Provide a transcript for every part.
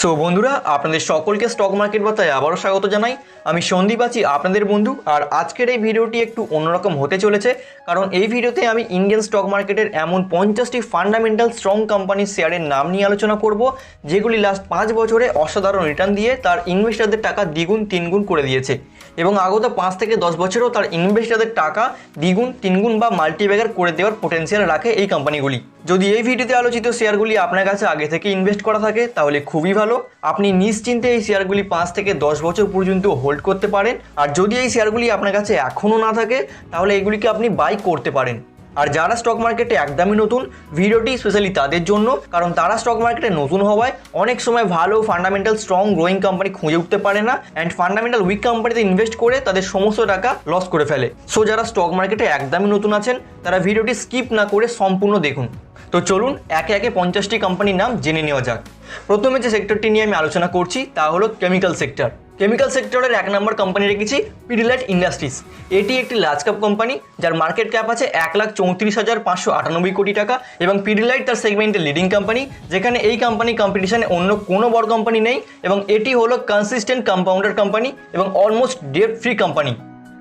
So বন্ধুরা, আপনাদের সকলকে স্টক মার্কেট বার্তায় আবারও স্বাগত জানাই। আমি সন্দীপ আছি, আপনাদের বন্ধু। আর আজকের এই ভিডিওটি একটু অন্যরকম হতে চলেছে, কারণ এই ভিডিওতে আমি ইন্ডিয়ান স্টক মার্কেটের এমন 50টি ফান্ডামেন্টাল স্ট্রং কোম্পানির শেয়ারের নাম নিয়ে আলোচনা করব, যেগুলি লাস্ট 5 বছরে অসাধারণ রিটার্ন দিয়ে তার ইনভেস্টারদের টাকা দ্বিগুণ তিনগুণ করে দিয়েছে, এবং আগত 5 থেকে 10 বছরেও তার ইনভেস্টারদের টাকা দ্বিগুণ তিনগুণ বা মাল্টিব্যাগার করে দেওয়ার পোটেন্সিয়াল রাখে এই কোম্পানিগুলি। যদি এই ভিডিওতে আলোচিত শেয়ারগুলি আপনার কাছে আগে থেকে ইনভেস্ট করা থাকে তাহলে খুবই ভালো। আপনি নিশ্চিন্তে এই শেয়ারগুলি 5 থেকে 10 বছর পর্যন্ত হোল্ড করতে পারেন। আর যদি এই শেয়ারগুলি আপনার কাছে এখনও না থাকে তাহলে এগুলিকে আপনি বাই করতে পারেন। আর যারা স্টক মার্কেটে একদমই নতুন, ভিডিওটি স্পেশালি তাদের জন্য, কারণ তারা স্টক মার্কেটে নতুন হওয়ায় অনেক সময় ভালো ফান্ডামেন্টাল স্ট্রং গ্রোয়িং কোম্পানি খুঁজে উঠতে পারে না, অ্যান্ড ফান্ডামেন্টাল উইক কোম্পানিতে ইনভেস্ট করে তাদের সমস্ত টাকা লস করে ফেলে। সো যারা স্টক মার্কেটে একদমই নতুন আছেন তারা ভিডিওটি স্কিপ না করে সম্পূর্ণ দেখুন। তো চলুন একে একে 50টি কোম্পানির নাম জেনে নেওয়া যাক। প্রথমে যে সেক্টরটি নিয়ে আমি আলোচনা করছি তা হলো কেমিক্যাল সেক্টর। কেমিক্যাল সেক্টরের 1 নম্বর কোম্পানি রেখেছি পিডিলাইট ইন্ডাস্ট্রিজ। এটি একটি লার্জ ক্যাপ কোম্পানি যার মার্কেট ক্যাপ আছে 1,34,598 কোটি টাকা, এবং পিডিলাইট তার সেগমেন্টের লিডিং কোম্পানি, যেখানে এই কোম্পানি কম্পিটিশনে অন্য কোনো বড় কোম্পানি নেই, এবং এটি হলো কনসিস্টেন্ট কম্পাউন্ডার কোম্পানি এবং almost debt free company.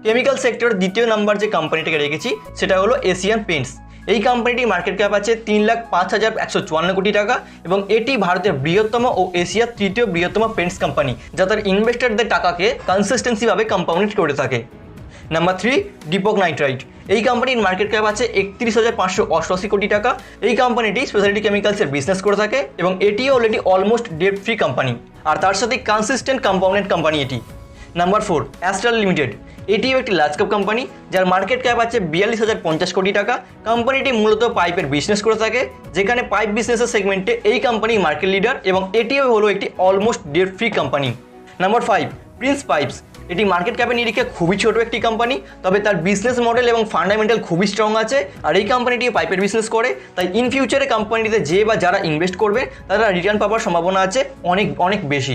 Chemical সেক্টরের 2য় নম্বর যে কোম্পানিটাকে রেখেছি সেটা হলো এশিয়ান পেইন্টস। এই কোম্পানিটির মার্কেট ক্যাপ আছে 3,05,154 কোটি টাকা, এবং এটি ভারতের বৃহত্তম ও এশিয়ার 3য় বৃহত্তম পেন্টস কোম্পানি, যা তার ইনভেস্টরদের টাকাকে কনসিস্টেন্সিভাবে কম্পাউন্ড করে থাকে। Number 3, Deepak nitrite. এই কোম্পানির মার্কেট ক্যাপ আছে 31,588 কোটি টাকা। এই কোম্পানিটি স্পেশালিটি কেমিক্যালসের বিজনেস করে থাকে, এবং এটিও already almost debt free company, আর তার সাথে কনসিস্টেন্ট কম্পাউন্ডেড কোম্পানি এটি। Number 4, Astral limited. এটিও একটি লার্জ ক্যাপ কোম্পানি যার মার্কেট ক্যাপ আছে 42,050 কোটি টাকা। কোম্পানিটি মূলত পাইপের বিজনেস করে থাকে, যেখানে পাইপ বিজনেসের সেগমেন্টে এই কোম্পানি মার্কেট লিডার, এবং এটিও হলো একটি almost debt free company. Number 5, Prince pipes. এটি মার্কেট ক্যাপের নিরিখে খুবই ছোট একটি কোম্পানি, তবে তার বিজনেস মডেল এবং ফান্ডামেন্টাল খুবই স্ট্রং আছে, আর এই কোম্পানিটি পাইপের বিজনেস করে, তাই ইন ফিউচারে কোম্পানিতে যে বা যারা ইনভেস্ট করবে তারা রিটার্ন পাওয়ার সম্ভাবনা আছে অনেক অনেক বেশি।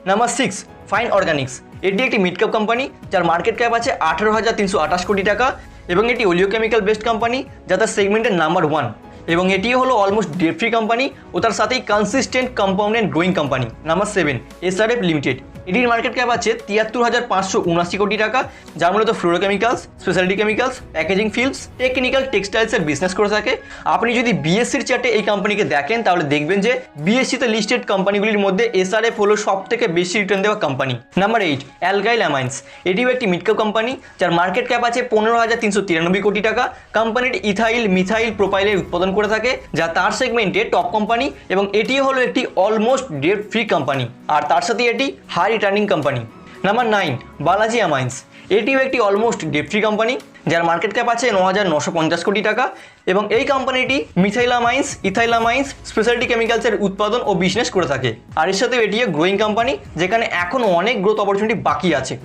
Number 6, fine organics. এটি একটি মিড ক্যাপ কোম্পানি যার মার্কেট ক্যাপ আছে 18,328 কোটি টাকা, এবং এটি ওলিওকেমিক্যাল বেসড কোম্পানি যা তার সেগমেন্টের নাম্বার 1, এবং এটিও হলো অলমোস্ট ডেট ফ্রি কোম্পানি ও তার সাথেই consistent compound and growing company. Number 7, SRF limited. এটির মার্কেট ক্যাপ আছে 73,579 কোটি টাকা, যার মূলত fluorochemicals, speciality chemicals, packaging films, technical টেক্সটাইলসের বিজনেস করে থাকে। আপনি যদি বিএসসির চার্টে এই কোম্পানিকে দেখেন তাহলে দেখবেন যে বিএসসিতে লিস্টেড কোম্পানিগুলির মধ্যে এসআরএফ হলো সব থেকে বেশি রিটার্ন দেওয়া কোম্পানি। Number 8, অ্যালগাইল amines. এটিও একটি মিড ক্যাপ কোম্পানি যার মার্কেট ক্যাপ আছে 15,393 কোটি টাকা। কোম্পানিটি ইথাইল, মিথাইল, প্রোপাইলের উৎপাদন করে থাকে, যা তার সেগমেন্টে টপ কোম্পানি, এবং এটিও হলো একটি অলমোস্ট ডেট ফ্রি কোম্পানি, আর তার সাথে এটি high returning company. Number 9, Balaji amines. এটিও একটি অলমোস্ট ডেট ফ্রি কোম্পানি যার মার্কেট ক্যাপ আছে 9,950 কোটি টাকা, এবং এই কোম্পানিটি মিথাইলামাইন্স, ইথাইলামাইন্স, স্পেশালিটি কেমিক্যালসের উৎপাদন ও বিজনেস করে থাকে, আর এর সাথেও এটিও গ্রোয়িং কোম্পানি, যেখানে এখনও অনেক গ্রোথ অপরচুনিটি বাকি আছে।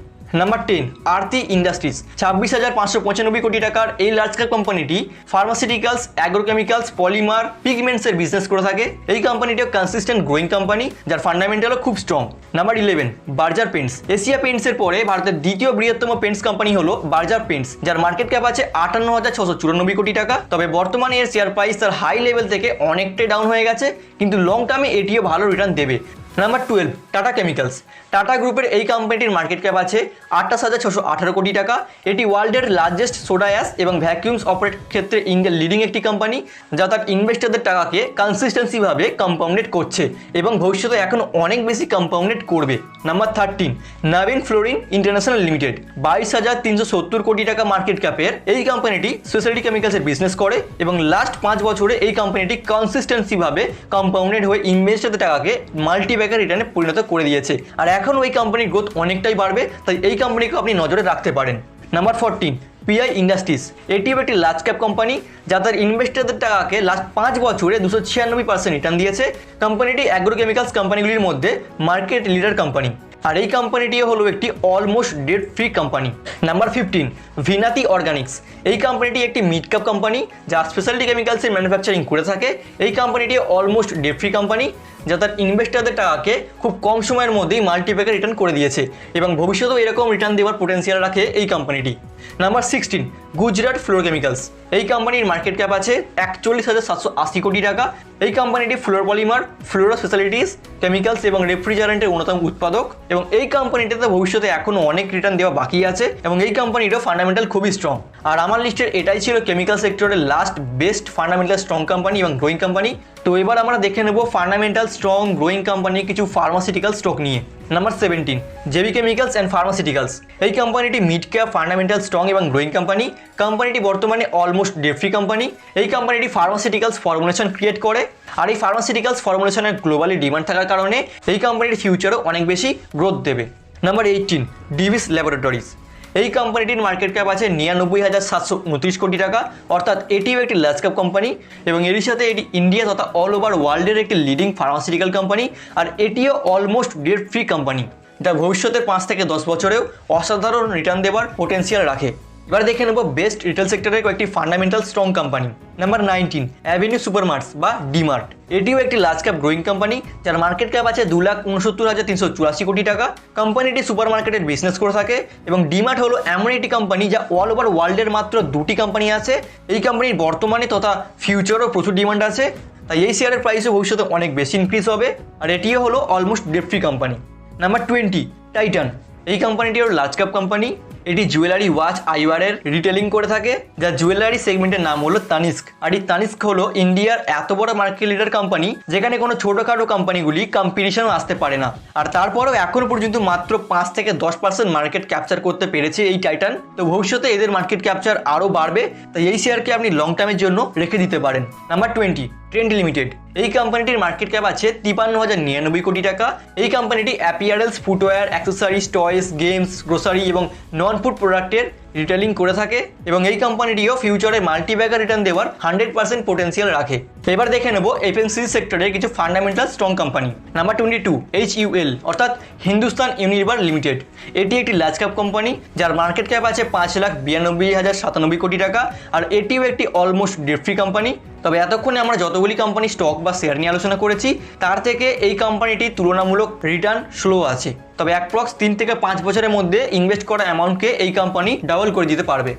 নাম্বার 10, আরতি ইন্ডাস্ট্রিজ। 26,595 কোটি টাকার এই লার্জ ক্যাপ কোম্পানিটি ফার্মাসিউটিক্যালস, অ্যাগ্রোকেমিক্যালস, পলিমার, পিগমেন্টসের বিজনেস করে থাকে। এই কোম্পানিটিও কনসিস্টেন্ট গ্রোয়িং কোম্পানি যার ফান্ডামেন্টালও খুব strong. Number 11, Berger paints. Asia পেন্টসের পরে ভারতের 2য় বৃহত্তম পেন্টস কোম্পানি হলো বার্জার পেন্টস, যার মার্কেট ক্যাপ আছে 58,694 কোটি টাকা। তবে বর্তমানে এর শেয়ার প্রাইস তার হাই লেভেল থেকে অনেকটাই ডাউন হয়ে গেছে, কিন্তু লং টার্মে এটিও ভালো রিটার্ন দেবে। Number 12, tata chemicals. টাটা গ্রুপের এই কোম্পানিটির মার্কেট ক্যাপ আছে 28,618 কোটি টাকা। এটি ওয়ার্ল্ডের লার্জেস্ট সোডা অ্যাশ এবং ভ্যাকিউমস অপারেট ক্ষেত্রে ইন্ডিয়ার লিডিং একটি কোম্পানি, যা তার ইনভেস্টরদের টাকাকে কনসিস্টেন্সিভাবে কম্পাউন্ডেড করছে, এবং ভবিষ্যতে এখন অনেক বেশি কম্পাউন্ডেড করবে। Number 13, Navin fluorine international limited. 22,370 কোটি টাকা মার্কেট ক্যাপের এই কোম্পানিটি স্পেশালিটি কেমিক্যালসের বিজনেস করে, এবং লাস্ট 5 বছরে এই কোম্পানিটি কনসিস্টেন্সিভাবে কম্পাউন্ডেড হয়ে ইনভেস্টরদের টাকাকে মাল্টিব্যাগার রিটার্নে পরিণত করে দিয়েছে, আর এখন ওই কোম্পানির গ্রোথ অনেকটাই বাড়বে, তাই এই কোম্পানিকে আপনি নজরে রাখতে পারেন। Number 14, PI industries. এটিও একটি লার্জ ক্যাপ কোম্পানি যা তার ইনভেস্টরদের টাকাকে লাস্ট 5 বছরে 296% রিটার্ন দিয়েছে। কোম্পানিটি অ্যাগ্রোকেমিক্যালস কোম্পানিগুলির মধ্যে মার্কেট লিডার কোম্পানি, আর এই কোম্পানিটিও হলো একটি almost debt free company. Number 15, Vinati organics. এই কোম্পানিটি একটি মিড ক্যাপ কোম্পানি যা স্পেশালিটি কেমিক্যালসের ম্যানুফ্যাকচারিং করে থাকে। এই কোম্পানিটি অলমোস্ট ডেট ফ্রি কোম্পানি যা তার ইনভেস্টারদের টাকাকে খুব কম সময়ের মধ্যেই মাল্টিপ্যাকে রিটার্ন করে দিয়েছে এবং ভবিষ্যতেও এরকম রিটার্ন দেওয়ার পোটেন্সিয়াল রাখে এই কোম্পানিটি। নাম্বার 16, গুজরাট ফ্লোরোকেমিক্যালস। এই কোম্পানির মার্কেট ক্যাপ আছে 41,780 কোটি টাকা। এই কোম্পানিটি ফ্লোরপলিমার, ফ্লোরো স্পেশালিটিস, কেমিক্যালস এবং রেফ্রিজারেন্টের অন্যতম উৎপাদক এবং এই কোম্পানিটাতে ভবিষ্যতে এখনও অনেক রিটার্ন দেওয়া বাকি আছে এবং এই কোম্পানিটাও ফান্ডামেন্টাল খুবই স্ট্রং। আর আমার লিস্টের এটাই ছিল কেমিক্যাল সেক্টরের last best fundamental strong company এবং গ্রোয়িং কোম্পানি। তো এবার আমরা দেখে নেব ফান্ডামেন্টাল স্ট্রং গ্রোয়িং কোম্পানি কিছু ফার্মাসিউটিক্যাল স্টক নিয়ে। Number 17, JB chemicals and pharmaceuticals. এই কোম্পানিটি মিড ক্যাপ, ফান্ডামেন্টাল স্ট্রং এবং গ্রোয়িং কোম্পানি। কোম্পানিটি বর্তমানে অলমোস্ট ডেট ফ্রি কোম্পানি। এই কোম্পানিটি ফার্মাসিউটিক্যালস ফর্মুলেশন ক্রিয়েট করে আর এই ফার্মাসিউটিক্যালস ফর্মুলেশনের গ্লোবালি ডিমান্ড থাকার কারণে এই কোম্পানির ফিউচারও অনেক বেশি গ্রোথ দেবে। Number 18, Divi's laboratories. এই কোম্পানিটির মার্কেট ক্যাপ আছে 99,729 কোটি টাকা, অর্থাৎ এটিও একটি লার্জ ক্যাপ কোম্পানি এবং এর সাথে এটি ইন্ডিয়া তথা অল ওভার ওয়ার্ল্ডের একটি লিডিং ফার্মাসিউটিক্যাল কোম্পানি আর এটিও অলমোস্ট ডেট ফ্রি কোম্পানি, যা ভবিষ্যতের 5 থেকে 10 বছরেও অসাধারণ রিটার্ন দেওয়ার পোটেন্সিয়াল রাখে। এবার দেখে নেব বেস্ট রিটেল সেক্টরের কয়েকটি fundamental strong company. Number 19, avenue supermarts বা ডিমার্ট। এটিও একটি লার্জ ক্যাপ গ্রোয়িং কোম্পানি যার মার্কেট ক্যাপ আছে 2,69,384 কোটি টাকা। কোম্পানিটি সুপার মার্কেটের বিজনেস করে থাকে এবং ডিমার্ট হলো এমন একটি কোম্পানি যা অল ওভার ওয়ার্ল্ডের মাত্র 2টি কোম্পানি আছে। এই কোম্পানির বর্তমানে তথা ফিউচারও প্রচুর ডিমান্ড আছে, তাই এই শেয়ারের প্রাইসও ভবিষ্যতে অনেক বেশি ইনক্রিজ হবে আর এটিও হলো almost debt free company. Number 20, Titan. এই কোম্পানিটি হলো লার্জ ক্যাপ কোম্পানি। এটি জুয়েলারি, ওয়াচ, আইওয়ারের রিটেলিং করে থাকে, যার জুয়েলারি সেগমেন্টের নাম হলো তানিস্ক। আর এই তানিস্ক হলো ইন্ডিয়ার এত বড় মার্কেট লিডার কোম্পানি যেখানে কোনো ছোটোখাটো কোম্পানিগুলি কম্পিটিশনও আসতে পারে না। আর তারপরেও এখনও পর্যন্ত মাত্র 5 থেকে 10% মার্কেট ক্যাপচার করতে পেরেছে এই টাইটান। তো ভবিষ্যতে এদের মার্কেট ক্যাপচার আরও বাড়বে, তাই এই শেয়ারকে আপনি লং টার্মের জন্য রেখে দিতে পারেন। Number 20, trend limited. এই কোম্পানিটির মার্কেট ক্যাপ আছে 53,099 কোটি টাকা। এই কোম্পানিটি apparels, footwear, accessories, toys, games, grocery এবং নন ফুড প্রোডাক্টের রিটেলিং করে থাকে এবং এই কোম্পানিটিও ফিউচারে মাল্টিব্যাগার রিটার্ন দেওয়ার 100% পোটেন্সিয়াল রাখে। এবার দেখে নেব এফএমসিজি সেক্টরের কিছু fundamental strong company. Number 22, HUL অর্থাৎ হিন্দুস্তান ইউনিলিভার লিমিটেড। এটি একটি লার্জ ক্যাপ কোম্পানি যার মার্কেট ক্যাপ আছে 5,92,097 কোটি টাকা আর এটিও একটি অলমোস্ট ডেট ফ্রি কোম্পানি। তবে এতক্ষণে আমরা যতগুলি কোম্পানি স্টক বা শেয়ার নিয়ে আলোচনা করেছি তার থেকে এই কোম্পানিটির তুলনামূলক রিটার্ন স্লো আছে, তবে অ্যাপ্রক্স 3 থেকে 5 বছরের মধ্যে ইনভেস্ট করা অ্যামাউন্টকে এই কোম্পানি ডাবল করে দিতে পারবে।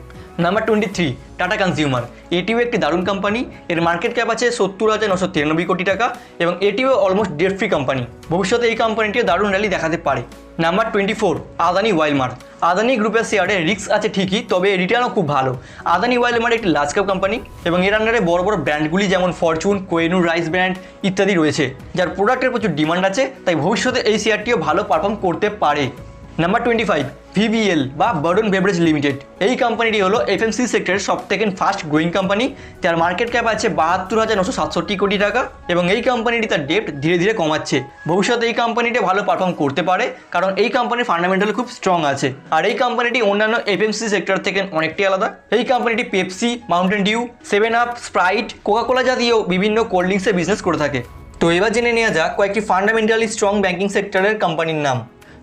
Number 23, tata consumer. এটিও একটি দারুণ কোম্পানি। এর মার্কেট ক্যাপ আছে 70,993 কোটি টাকা এবং এটিও অলমোস্ট ডেট ফ্রি কোম্পানি। ভবিষ্যতে এই কোম্পানিটিও দারুণ র্যালি দেখাতে পারে। Number 24, Adani Walmart. আদানি গ্রুপের শেয়ারে রিস্ক আছে ঠিকই, তবে রিটার্নও খুব ভালো। আদানি ওয়ালমার্ট একটি লার্জ ক্যাপ কোম্পানি এবং এর আন্ডারে বড় বড় ব্র্যান্ডগুলি যেমন ফরচুন, কোহিনূর রাইস ব্র্যান্ড ইত্যাদি রয়েছে, যার প্রোডাক্টের প্রচুর ডিমান্ড আছে, তাই ভবিষ্যতে এই শেয়ারটিও ভালো পারফর্ম করতে পারে। নাম্বার 25, VBL বা বার্ডন বেভারেজ লিমিটেড। এই কোম্পানিটি হলো এফএমসি সেক্টরের সবথেকে ফাস্ট গ্রোয়িং কোম্পানি যার মার্কেট ক্যাপ আছে 72,967 কোটি টাকা এবং এই কোম্পানিটি তার ডেপ্ট ধীরে ধীরে কমাচ্ছে। ভবিষ্যতে এই কোম্পানিটি ভালো পারফর্ম করতে পারে কারণ এই কোম্পানির ফান্ডামেন্টাল খুব স্ট্রং আছে আর এই কোম্পানিটি অন্যান্য এফএমসি সেক্টর থেকে অনেকটাই আলাদা। এই কোম্পানিটি Pepsi, Mountain Dew, 7 up, Sprite, Coca Cola জাতীয় বিভিন্ন কোল্ড ড্রিঙ্কসের বিজনেস করে থাকে। তো এবার জেনে নেওয়া যাক কয়েকটি ফান্ডামেন্টালি স্ট্রং ব্যাংকিং সেক্টরের কোম্পানির নাম।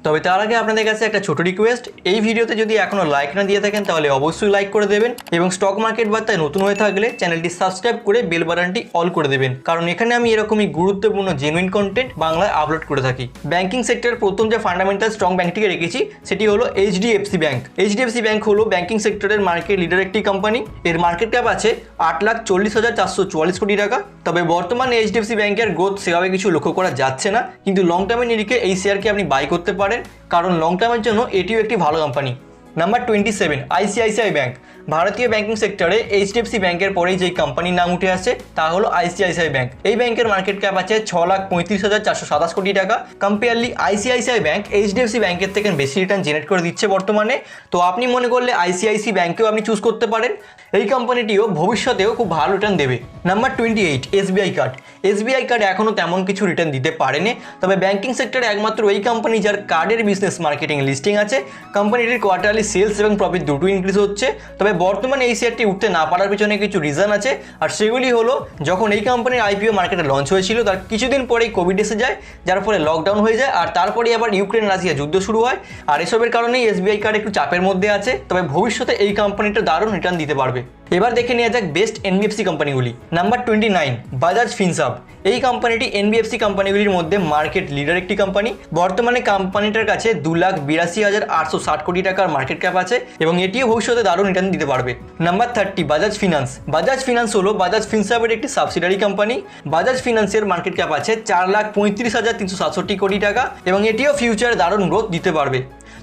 তবে তার আগে আপনাদের কাছে একটা ছোট রিকোয়েস্ট, এই ভিডিওতে যদি এখনও লাইক না দিয়ে থাকেন তাহলে অবশ্যই লাইক করে দেবেন এবং স্টক মার্কেট বার্তায় নতুন হয়ে থাকলে চ্যানেলটি সাবস্ক্রাইব করে বেল বাটনটি অল করে দেবেন, কারণ এখানে আমি এরকমই গুরুত্বপূর্ণ জেনুইন কন্টেন্ট বাংলায় আপলোড করে থাকি। ব্যাংকিং সেক্টরের প্রথম যে ফান্ডামেন্টাল স্ট্রং ব্যাংকটিকে রেখেছি সেটি হলো HDFC ব্যাংক। HDFC ব্যাংক হলো ব্যাংকিং সেক্টরের মার্কেট লিডার একটি কোম্পানি। এর মার্কেট ক্যাপ আছে 8,40,444 কোটি টাকা। তবে বর্তমানে HDFC ব্যাংকের গ্রোথ সেভাবে কিছু লক্ষ্য করা যাচ্ছে না, কিন্তু লং টার্মের নিরিখে এই শেয়ারকে আপনি বাই করতে পারেন কারণ লং টার্মের জন্য এটিও একটি ভালো কোম্পানি। Number 27, ICICI bank. ভারতীয় ব্যাংকিং সেক্টরে HDFC ব্যাংকের পরেই যেই কোম্পানির নাম উঠে আসে তা হলো ICICI ব্যাংক। এই ব্যাংকের মার্কেট ক্যাপ আছে 6,35,427 কোটি টাকা। কম্পেয়ারলি ICICI ব্যাংক HDFC ব্যাংকের থেকে বেশি রিটার্ন জেনারেট করে দিচ্ছে বর্তমানে। তো আপনি মনে করলে ICICI ব্যাংকেও আপনি চুজ করতে পারেন। এই কোম্পানিটিও ভবিষ্যতেও খুব ভালো রিটার্ন দেবে। Number 28, SBI card. SBI card এখনও তেমন কিছু রিটার্ন দিতে পারেনি, তবে ব্যাংকিং সেক্টরে একমাত্র এই কোম্পানি যার কার্ডের বিজনেস মার্কেটিং লিস্টিং আছে। কোম্পানিটির কোয়ার্টারলি সেলস এবং প্রফিট দুটো ইনক্রিজ হচ্ছে, তবে বর্তমানে এই শেয়ারটি উঠতে না পারার পিছনে কিছু রিজন আছে আর সেগুলি হলো যখন এই কোম্পানির IPO মার্কেটে লঞ্চ হয়েছিল তার কিছুদিন পরেই কোভিড এসে যায়, যার ফলে লকডাউন হয়ে যায় আর তারপরেই আবার ইউক্রেন রাশিয়া যুদ্ধ শুরু হয় আর এসবের কারণেই SBI কার্ড একটু চাপের মধ্যে আছে। তবে ভবিষ্যতে এই কোম্পানিটা দারুণ রিটার্ন দিতে পারবে। এবার দেখে নেওয়া যাক বেস্ট এনবিএফসি কোম্পানিগুলি। Number 29, Bajaj finserv. এই কোম্পানিটি এনবিএফসি কোম্পানিগুলির মধ্যে মার্কেট লিডার একটি কোম্পানি। বর্তমানে কোম্পানিটার কাছে 2,82,860 কোটি টাকার মার্কেট ক্যাপ আছে এবং এটিও ভবিষ্যতে দারুণ রিটার্ন দিতে পারবে। Number 30, Bajaj finance. Bajaj finance হলো বাজাজ ফিনসার্ভের একটি সাবসিডারি কোম্পানি। বাজাজ ফিনান্সের মার্কেট ক্যাপ আছে 4,35,367 কোটি টাকা এবং এটিও ফিউচারে দারুণ গ্রোথ দিতে পারবে।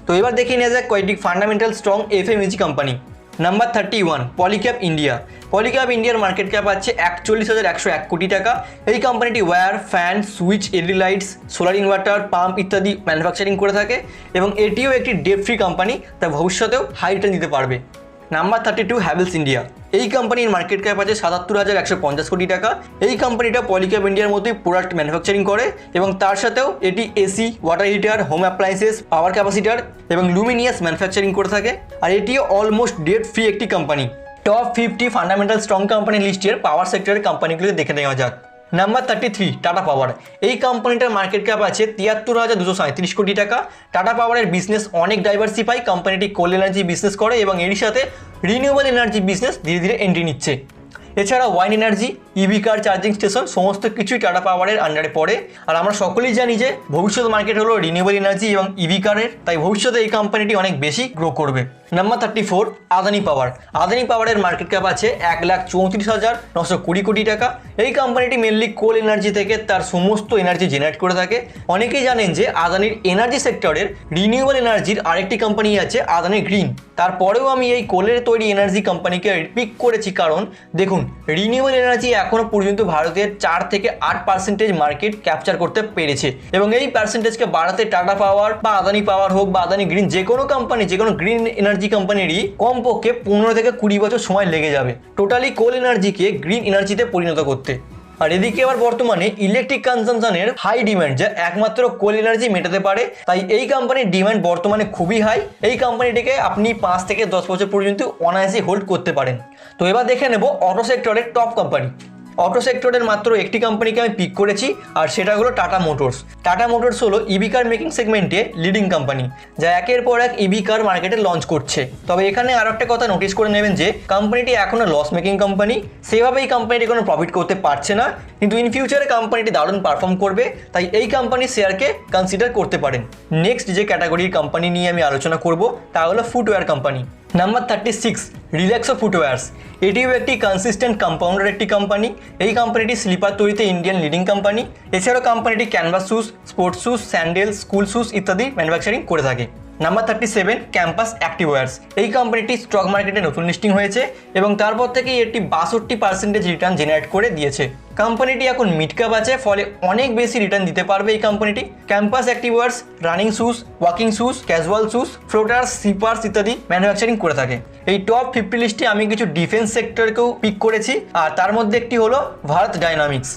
তো এবার দেখে নেওয়া যাক কয়েকটি fundamental strong FMAG company. Number 31, Polycab India. Polycab ইন্ডিয়ার মার্কেট ক্যাপ আছে 41,101 কোটি টাকা। এই কোম্পানিটি wire, fan, switch, LED lights, solar inverter, pump ইত্যাদি ম্যানুফ্যাকচারিং করে থাকে এবং এটিও একটি ডেট ফ্রি কোম্পানি, তা ভবিষ্যতেও হাই রিটার্ন দিতে পারবে। Number 32, Havells India. এই কোম্পানির মার্কেট ক্যাপ আছে 77,150 কোটি টাকা। এই কোম্পানিটা পলিক্যাব ইন্ডিয়ার মধ্যেই প্রোডাক্ট ম্যানুফ্যাকচারিং করে এবং তার সাথেও এটি AC, water heater, home appliances, power capacitor এবং লুমিনিয়াস ম্যানুফ্যাকচারিং করে থাকে আর এটিও অলমোস্ট ডেট ফ্রি একটি company. Top 50 fundamental strong company লিস্টের পাওয়ার সেক্টরের কোম্পানিগুলো দেখে নেওয়া যাক। Number 33, Tata power. এই কোম্পানিটার মার্কেট ক্যাপ আছে 73,237 কোটি টাকা। টাটা পাওয়ারের বিজনেস অনেক ডাইভার্সিফাই। কোম্পানিটি কোল এনার্জি বিজনেস করে এবং এর সাথে রিনিউয়েবল এনার্জি বিজনেস ধীরে ধীরে এন্ট্রি নিচ্ছে। এছাড়া ওয়াইন এনার্জি, ইভি কার চার্জিং স্টেশন সমস্ত কিছুই টাটা পাওয়ারের আন্ডারে পড়ে। আর আমরা সকলেই জানি যে ভবিষ্যৎ মার্কেট হলো রিনিউয়েবল এনার্জি এবং ইভি কারের, তাই ভবিষ্যতে এই কোম্পানিটি অনেক বেশি গ্রো করবে। নাম্বার 34, আদানি পাওয়ার। আদানি পাওয়ারের মার্কেট ক্যাপ আছে 1,34,920 কোটি টাকা। এই কোম্পানিটি মেনলি কোল এনার্জি থেকে তার সমস্ত এনার্জি জেনারেট করে থাকে। অনেকেই জানেন যে আদানির এনার্জি সেক্টরের রিনিউয়েবল এনার্জির আরেকটি কোম্পানি আছে আদানি গ্রিন। তারপরেও আমি এই কোলের তৈরি এনার্জি কোম্পানিকে পিক করেছি কারণ দেখুন, রিনিউয়েবল এনার্জি এখনও পর্যন্ত ভারতের 4 থেকে 8% মার্কেট ক্যাপচার করতে পেরেছে এবং এই পার্সেন্টেজকে বাড়াতে টাটা পাওয়ার বা আদানি পাওয়ার হোক বা আদানি গ্রিন, যে কোনো কোম্পানি, যে কোনো গ্রিন এনার্জি কোম্পানিরই কমপক্ষে 15 থেকে 20 বছর সময় লেগে যাবে টোটালি কোল এনার্জিকে গ্রিন এনার্জিতে পরিণত করতে। আর এদিকে আবার বর্তমানে ইলেকট্রিক কনজামশনের হাই ডিমান্ড, যা একমাত্র কোল এনার্জি মেটাতে পারে, তাই এই কোম্পানির ডিমান্ড বর্তমানে খুবই হাই। এই কোম্পানিটিকে আপনি 5 থেকে 10 বছর পর্যন্ত অনায়াসে হোল্ড করতে পারেন। তো এবার দেখে নেব অটো সেক্টরের টপ কোম্পানি। অটো সেক্টরের মাত্র একটি কোম্পানিকে আমি পিক করেছি আর সেটা হলো টাটা মোটরস। টাটা মোটরস হলো ইভি কার মেকিং সেগমেন্টে লিডিং কোম্পানি, যা একের পর এক ইভি কার মার্কেটে লঞ্চ করছে। তবে এখানে আরও একটা কথা নোটিস করে নেবেন যে কোম্পানিটি এখনও লস মেকিং কোম্পানি, সেভাবে এই কোম্পানিটি কোনো প্রফিট করতে পারছে না, কিন্তু ইন ফিউচারে কোম্পানিটি দারুণ পারফর্ম করবে, তাই এই কোম্পানির শেয়ারকে কনসিডার করতে পারেন। নেক্সট যে ক্যাটাগরির কোম্পানি নিয়ে আমি আলোচনা করব তা হলো footwear company. Number 36, Relaxo footwears. এটিও একটি কনসিস্টেন্ট কম্পাউন্ডার একটি কোম্পানি। এই কোম্পানিটি স্লিপার তৈরিতে ইন্ডিয়ান লিডিং কোম্পানি। এছাড়াও কোম্পানিটি canvas shoes, sports shoes, sandal, school shoes ইত্যাদি ম্যানুফ্যাকচারিং করে থাকে। Number 37, campus activewears. এই কোম্পানিটি স্টক মার্কেটে নতুন লিস্টিং হয়েছে এবং তারপর থেকেই এটি 62% রিটার্ন জেনারেট করে দিয়েছে। কোম্পানিটি এখন মিড ক্যাপ আছে, ফলে অনেক বেশি রিটার্ন দিতে পারবে এই কোম্পানিটি। Campus activewears running shoes, walking shoes, casual shoes, floaters, slippers ইত্যাদি ম্যানুফ্যাকচারিং করে থাকে। এই টপ 50 লিস্টে আমি কিছু ডিফেন্স সেক্টরকেও পিক করেছি আর তার মধ্যে একটি হলো Bharat dynamics.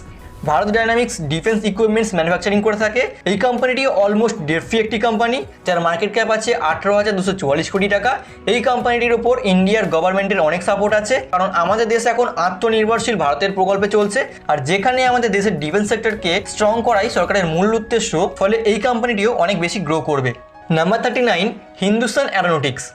Bharat dynamics defence equipments manufacturing করে থাকে। এই কোম্পানিটি অলমোস্ট ডেট ফ্রি একটি কোম্পানি, যার মার্কেট ক্যাপ আছে 18,244 কোটি টাকা। এই কোম্পানিটির উপর ইন্ডিয়ার গভর্নমেন্টের অনেক সাপোর্ট আছে, কারণ আমাদের দেশ এখন আত্মনির্ভরশীল ভারতের প্রকল্পে চলছে আর যেখানে আমাদের দেশের ডিফেন্স সেক্টরকে স্ট্রং করাই সরকারের মূল উদ্দেশ্য, ফলে এই কোম্পানিটিও অনেক বেশি গ্রো করবে। Number 39, Hindustan Aeronautics.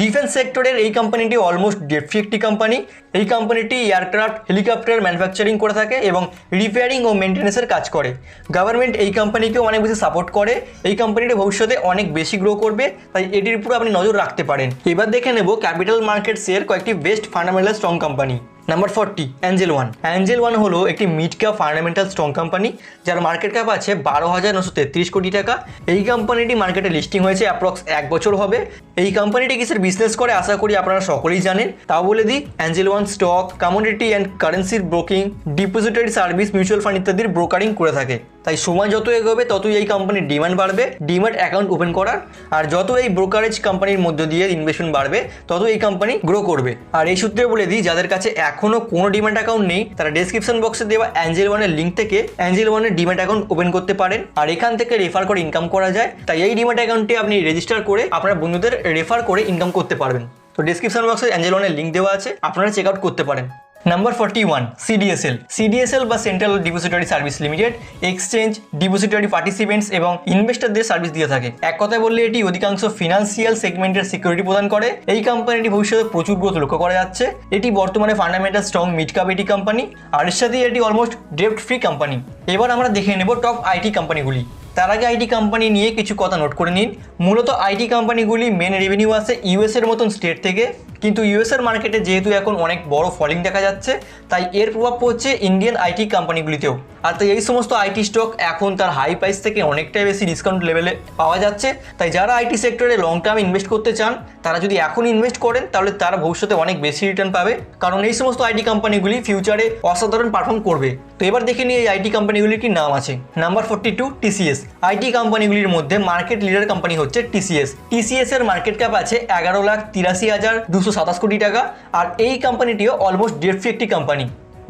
ডিফেন্স সেক্টরের এই কোম্পানিটি অলমোস্ট ডেট ফ্রি একটি কোম্পানি। এই কোম্পানিটি এয়ারক্রাফট, হেলিকপ্টার ম্যানুফ্যাকচারিং করে থাকে এবং রিপেয়ারিং ও মেনটেন্যান্সের কাজ করে। গভর্নমেন্ট এই কোম্পানিকেও অনেক বেশি সাপোর্ট করে। এই কোম্পানিটি ভবিষ্যতে অনেক বেশি গ্রো করবে, তাই এটির উপর আপনি নজর রাখতে পারেন। এবার দেখে নেব ক্যাপিটাল মার্কেটসের কয়েকটি best fundamental strong company. Number 40, Angel one. Angel one হলো একটি mid cap fundamental strong company, যার মার্কেট ক্যাপ আছে 12,933 কোটি টাকা। এই কোম্পানিটি মার্কেটে লিস্টিং হয়েছে অ্যাপ্রক্স 1 বছর হবে। এই কোম্পানিটি কিসের বিজনেস করে আশা করি আপনারা সকলেই জানেন, তাও বলে দিই, angel one stock, commodity and কারেন্সির broking, depository service, mutual fund ইত্যাদির ব্রোকারিং করে থাকে। তাই সময় যত এগোবে ততই এই কোম্পানির ডিমান্ড বাড়বে ডিম্যাট অ্যাকাউন্ট ওপেন করার, আর যত এই ব্রোকারেজ কোম্পানির মধ্য দিয়ে ইনভেস্টমেন্ট বাড়বে তত এই কোম্পানি গ্রো করবে। আর এই সূত্রে বলে দিই, যাদের কাছে এখনও কোনো ডিম্যাট অ্যাকাউন্ট নেই তারা ডেসক্রিপশন বক্সে দেওয়া অ্যাঞ্জেল ওয়ানের লিঙ্ক থেকে অ্যাঞ্জেল ওয়ানের ডিম্যাট অ্যাকাউন্ট ওপেন করতে পারেন আর এখান থেকে রেফার করে ইনকাম করা যায়। তাই এই ডিম্যাট অ্যাকাউন্টে আপনি রেজিস্টার করে আপনার বন্ধুদের রেফার করে ইনকাম করতে পারবেন। তো ডেসক্রিপশন বক্সে অ্যাঞ্জেল ওয়ানের লিঙ্ক দেওয়া আছে, আপনারা চেক আউট করতে পারেন। Number 41 CDSL. সিডিএসএল বা central depository service limited exchange, depository participants এবং ইনভেস্টরদের সার্ভিস দিয়ে থাকে। এক কথায় বললে এটি অধিকাংশ ফিনান্সিয়াল সেগমেন্টের সিকিউরিটি প্রদান করে। এই কোম্পানিটি ভবিষ্যতে প্রচুর গ্রোথ লক্ষ্য করা যাচ্ছে। এটি বর্তমানে ফান্ডামেন্টাল স্ট্রং মিড ক্যাপ এটি কোম্পানি, আর এর সাথে এটি অলমোস্ট ডেপ্ট ফ্রি কোম্পানি। এবার আমরা দেখে নেব টপ আইটি কোম্পানিগুলি। তার আগে আইটি কোম্পানি নিয়ে কিছু কথা নোট করে নিন। মূলত আইটি কোম্পানিগুলি মেন রেভিনিউ আসে ইউএসের মতন স্টেট থেকে, কিন্তু ইউএসের মার্কেটে যেহেতু এখন অনেক বড় ফলিং দেখা যাচ্ছে, তাই এর প্রভাব পড়ছে ইন্ডিয়ান আইটি কোম্পানিগুলিতেও। আর তাই এই সমস্ত আইটি স্টক এখন তার হাই প্রাইস থেকে অনেকটাই বেশি ডিসকাউন্ট লেভেলে পাওয়া যাচ্ছে। তাই যারা আইটি সেক্টরে লং টার্ম ইনভেস্ট করতে চান, তারা যদি এখন ইনভেস্ট করেন তাহলে তারা ভবিষ্যতে অনেক বেশি রিটার্ন পাবে, কারণ এই সমস্ত আইটি কোম্পানিগুলি ফিউচারে অসাধারণ পারফর্ম করবে। তো এবার দেখে নিই এই আইটি কোম্পানিগুলির কি নাম আছে। Number 42 TCS. আইটি কোম্পানিগুলির মধ্যে মার্কেট লিডার কোম্পানি হচ্ছে টিসিএস। টিসিএস এর মার্কেট ক্যাপ আছে 11,83,227 কোটি টাকা, আর এই কোম্পানিটিও অলমোস্ট ডেট ফ্রি একটি কোম্পানি।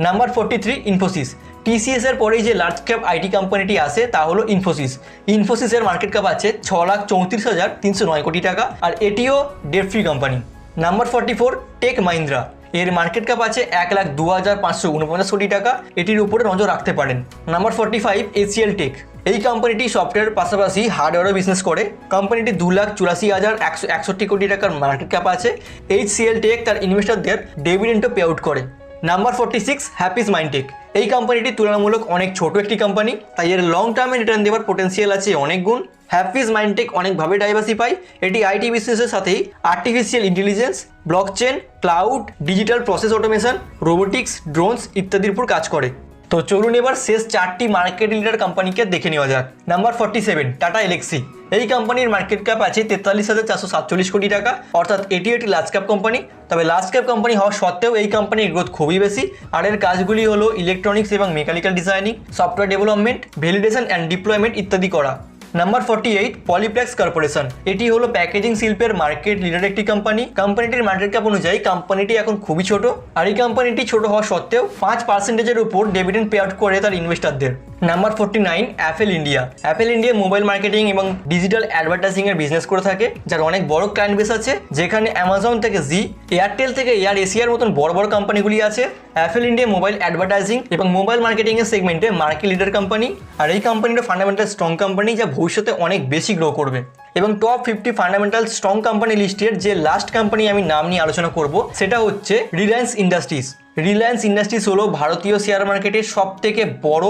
নাম্বার 43 ইনফোসিস। টিসিএস এর পরেই যে লার্জ ক্যাপ আইটি কোম্পানিটি আসে তা হলো ইনফোসিস। ইনফোসিসের মার্কেট ক্যাপ আছে 6,34,309 কোটি টাকা, আর এটিও debt free company. Number 44 Tech Mahindra. এর মার্কেট ক্যাপ আছে 1,02,549 কোটি টাকা, এটির উপরে নজর রাখতে পারেন। নাম্বার 45 এসিএল টেক। এই কোম্পানিটি সফটওয়্যারের পাশাপাশি হার্ডওয়্যারও বিজনেস করে। কোম্পানিটি 2,84,161 কোটি টাকার মার্কেট ক্যাপ আছে। এইচসিএল টেক তার ইনভেস্টরদের ডিভিডেন্ডও পে আউট করে। Number 46 happiest mindtech. এই কোম্পানিটি তুলনামূলক অনেক ছোট একটি কোম্পানি, তাই এর লং টার্মে রিটার্ন দেওয়ার পোটেন্সিয়াল আছে অনেক গুণ। হ্যাপিস মাইন্ডটেক অনেকভাবে ডাইভার্সিফাই। এটি আইটি বিজনেসের সাথেই artificial intelligence, blockchain, cloud, digital process automation, robotics, drones ইত্যাদির উপর কাজ করে। তো চলুন এবার শেষ 4টি মার্কেট লিডার কোম্পানিকে দেখে নেওয়া যাক। Number 47 Tata elxsi. এই কোম্পানির মার্কেট ক্যাপ আছে 43,447 কোটি টাকা, অর্থাৎ এটি একটি লার্জ ক্যাপ কোম্পানি। তবে লার্জ ক্যাপ কোম্পানি হওয়া সত্ত্বেও এই কোম্পানির গ্রোথ খুবই বেশি, আর এর কাজগুলি হলো ইলেকট্রনিক্স এবং mechanical designing, software development, validation and deployment ইত্যাদি করা। Number 48 polyplex corporation. এটি হলো প্যাকেজিং শিল্পের মার্কেট লিডার একটি কোম্পানি। কোম্পানিটির মার্কেট ক্যাপ অনুযায়ী কোম্পানিটি এখন খুবই ছোট, আর এই কোম্পানিটি ছোট হওয়া সত্ত্বেও 5%-এর উপর ডিভিডেন্ড পে আউট করে তার ইনভেস্টরদের। Number 49 Apple India. Apple India mobile marketing এবং ডিজিটাল অ্যাডভার্টাইজিং এর বিজনেস করে থাকে, যার অনেক বড় ক্লায়েন্ট বেস আছে, যেখানে অ্যামাজন থেকে জি, এয়ারটেল থেকে এয়ার এশিয়ার মতন বড় বড় কোম্পানিগুলি আছে। অ্যাপেল ইন্ডিয়া মোবাইল অ্যাডভার্টাইজিং এবং মোবাইল মার্কেটিং এর সেগমেন্টে মার্কেট লিডার কোম্পানি, আর এই কোম্পানিটা ফান্ডামেন্টাল স্ট্রং কোম্পানি, যা ভবিষ্যতে অনেক বেশি গ্রো করবে। এবং টপ 50 ফান্ডামেন্টাল স্ট্রং কোম্পানি লিস্টের যে লাস্ট কোম্পানি আমি নাম নিয়ে আলোচনা করব, সেটা হচ্ছে রিলায়েন্স ইন্ডাস্ট্রিজ। রিলায়েন্স ইন্ডাস্ট্রিজ হলো ভারতীয় শেয়ার মার্কেটের সব থেকে বড়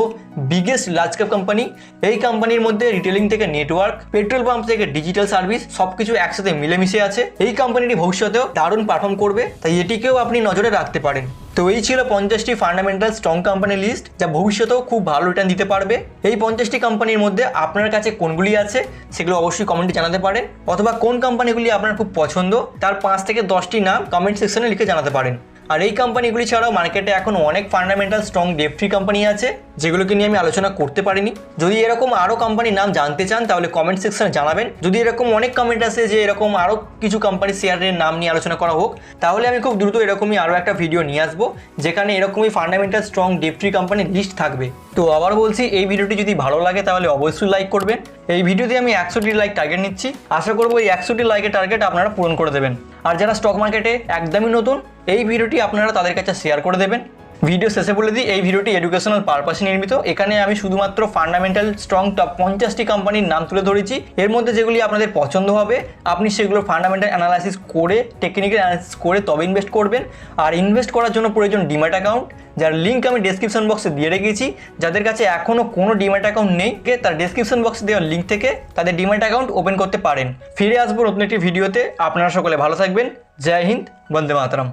বিগেস্ট লার্জ ক্যাপ কোম্পানি। এই কোম্পানির মধ্যে রিটেলিং থেকে নেটওয়ার্ক, পেট্রোল পাম্প থেকে ডিজিটাল সার্ভিস সবকিছু একসাথে মিলেমিশে আছে। এই কোম্পানিটি ভবিষ্যতেও দারুণ পারফর্ম করবে, তাই এটিকেও আপনি নজরে রাখতে পারেন। তো এই ছিল 50টি ফান্ডামেন্টাল স্ট্রং কোম্পানি লিস্ট, যা ভবিষ্যতেও খুব ভালো রিটার্ন দিতে পারবে। এই 50টি কোম্পানির মধ্যে আপনার কাছে কোনগুলি আছে সেগুলো অবশ্যই কমেন্টে জানাতে পারেন, অথবা কোন কোম্পানিগুলি আপনার খুব পছন্দ তার 5 থেকে 10টি নাম কমেন্ট সেকশনে লিখে জানাতে পারেন। আর এই কোম্পানিগুলি ছাড়াও মার্কেটে এখন অনেক fundamental strong date free company আছে, যেগুলোকে নিয়ে আমি আলোচনা করতে পারিনি। যদি এরকম আরও কোম্পানির নাম জানতে চান তাহলে কমেন্ট সেকশনে জানাবেন। যদি এরকম অনেক কমেন্ট আসে যে এরকম আরও কিছু কোম্পানি শেয়ারের নাম নিয়ে আলোচনা করা হোক, তাহলে আমি খুব দ্রুত এরকমই আরও একটা ভিডিও নিয়ে আসবো, যেখানে এরকমই ফান্ডামেন্টাল স্ট্রং ডেট ফ্রি কোম্পানির লিস্ট থাকবে। তো আবার বলছি, এই ভিডিওটি যদি ভালো লাগে তাহলে অবশ্যই লাইক করবেন। এই ভিডিওতে আমি 100টি লাইক টার্গেট নিচ্ছি, আশা করবো এই 100টি লাইকের টার্গেট আপনারা পূরণ করে দেবেন। আর যারা স্টক মার্কেটে একদমই নতুন, এই ভিডিওটি আপনারা তাদের কাছে শেয়ার করে দেবেন। ভিডিও শেষে বলে দিই, এই ভিডিওটি এডুকেশনাল পারপাসে নির্মিত। এখানে আমি শুধুমাত্র ফান্ডামেন্টাল স্ট্রং টপ 50টি কোম্পানির নাম তুলে ধরেছি। এর মধ্যে যেগুলি আপনাদের পছন্দ হবে আপনি সেগুলো ফান্ডামেন্টাল অ্যানালাইসিস করে, টেকনিক্যাল অ্যানালাইসিস করে তবে ইনভেস্ট করবেন। আর ইনভেস্ট করার জন্য প্রয়োজন ডিম্যাট অ্যাকাউন্ট, যার লিঙ্ক আমি ডেসক্রিপশন বক্সে দিয়ে রেখেছি। যাদের কাছে এখনও কোনো ডিম্যাট অ্যাকাউন্ট নেই, তার ডেসক্রিপশন বক্সে দেওয়ার লিঙ্ক থেকে তাদের ডিম্যাট অ্যাকাউন্ট ওপেন করতে পারেন। ফিরে আসবো নতুন একটি ভিডিওতে। আপনারা সকলে ভালো থাকবেন। জয় হিন্দ, বন্দে মাতরম।